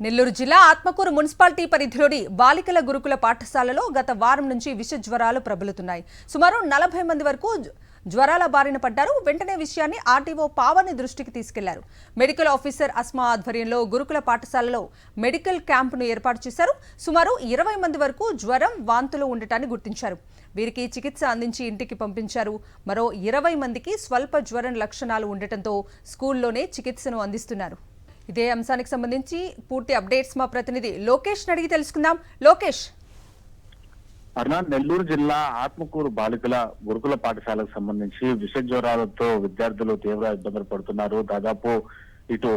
నెల్లూరు జిల్లా ఆత్మకూరు మున్సిపాలిటీ పరిధిలోని బాలికల గురుకుల పాఠశాలలో గత వారం నుంచి విష జ్వరాలు ప్రబలుతున్నాయి. సుమారు 40 మంది వరకు జ్వరాల బారిన పడ్డారు. వెంటనే విషయాన్ని ఆర్టీఓ పావని దృష్టికి తీసుకెళ్లారు. మెడికల్ ఆఫీసర్ అస్మా ఆధ్వర్యంలో గురుకుల పాఠశాలలో మెడికల్ క్యాంపును ఏర్పాటు చేశారు. సుమారు 20 మంది వరకు జ్వరం, వాంతులు ఉండటాన్ని గుర్తించారు. వీరికి చికిత్స అందించి ఇంటికి పంపించారు. మరో 20 మందికి స్వల్ప జ్వరం లక్షణాలు ఉండటంతో స్కూల్లోనే చికిత్సను అందిస్తున్నారు. ఇదే అంశానికి సంబంధించి పూర్తి అప్డేట్స్ మా ప్రతినిధి లోకేష్ అడిగి తెలుసుకుందాం. లోకేష్, నెల్లూరు జిల్లా ఆత్మకూరు బాలికల గురుకుల పాఠశాలకు సంబంధించి విష జ్వరాలతో విద్యార్థులు తీవ్ర ఇబ్బందులు పడుతున్నారు. దాదాపు ఇటు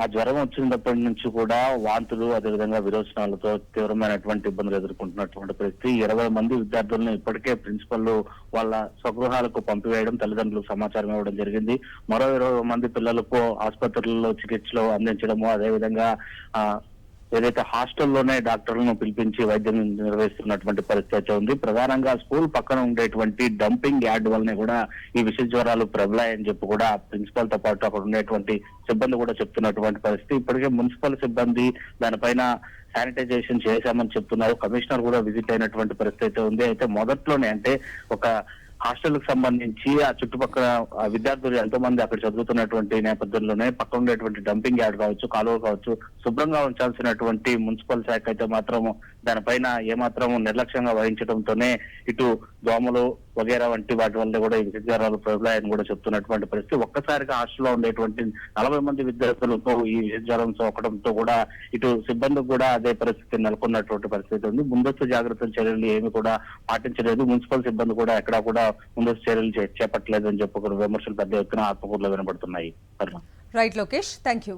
ఆ జ్వరం వచ్చినప్పటి నుంచి కూడా వాంతులు, అదేవిధంగా విరోచనాలతో తీవ్రమైనటువంటి ఇబ్బందులు ఎదుర్కొంటున్నటువంటి పరిస్థితి. 20 మంది విద్యార్థులను ఇప్పటికే ప్రిన్సిపల్ వాళ్ళ స్వగృహాలకు పంపివేయడం, తల్లిదండ్రులకు సమాచారం ఇవ్వడం జరిగింది. మరో 20 మంది పిల్లలకు ఆసుపత్రుల్లో చికిత్సలు అందించడము, అదేవిధంగా ఏదైతే హాస్టల్లోనే డాక్టర్లను పిలిపించి వైద్యం నిర్వహిస్తున్నటువంటి పరిస్థితి అయితే ఉంది. ప్రధానంగా స్కూల్ పక్కన ఉండేటువంటి డంపింగ్ యార్డ్ వల్లనే కూడా ఈ విష జ్వరాలు ప్రబలాయని చెప్పి కూడా ప్రిన్సిపల్ తో పాటు అక్కడ ఉండేటువంటి సిబ్బంది కూడా చెప్తున్నటువంటి పరిస్థితి. ఇప్పటికే మున్సిపల్ సిబ్బంది దానిపైన శానిటైజేషన్ చేశామని చెప్తున్నారు. కమిషనర్ కూడా విజిట్ అయినటువంటి పరిస్థితి అయితే ఉంది. అయితే మొదట్లోనే అంటే ఒక హాస్టల్ కు సంబంధించి ఆ చుట్టుపక్కల విద్యార్థులు ఎంతో మంది అక్కడ చదువుతున్నటువంటి నేపథ్యంలోనే పక్కన ఉండేటువంటి డంపింగ్ యార్డ్ కావచ్చు, కాలువ కావచ్చు శుభ్రంగా ఉంచాల్సినటువంటి మున్సిపల్ శాఖ అయితే మాత్రం దానిపైన ఏమాత్రం నిర్లక్ష్యంగా వహించడంతోనే ఇటు దోమలు వగేరా వంటి వాటి వల్ల కూడా ఈ విషజ్వరాలు ప్రబలాయని కూడా చెప్తున్నటువంటి పరిస్థితి. ఒక్కసారిగా హాస్టల్లో ఉండేటువంటి 40 మంది విద్యార్థులతో ఈ విషజ్వరం సోకడంతో కూడా ఇటు సిబ్బందికి కూడా అదే పరిస్థితి నెలకొన్నటువంటి పరిస్థితి ఉంది. ముందస్తు జాగ్రత్త చర్యలు ఏమి కూడా పాటించలేదు. మున్సిపల్ సిబ్బంది కూడా ఎక్కడా కూడా ముందస్తు చర్యలు చేపట్టలేదు అని చెప్పి విమర్శలు పెద్ద ఎత్తున ఆత్మకూరులో వినబడుతున్నాయి. Right Lokesh, thank you.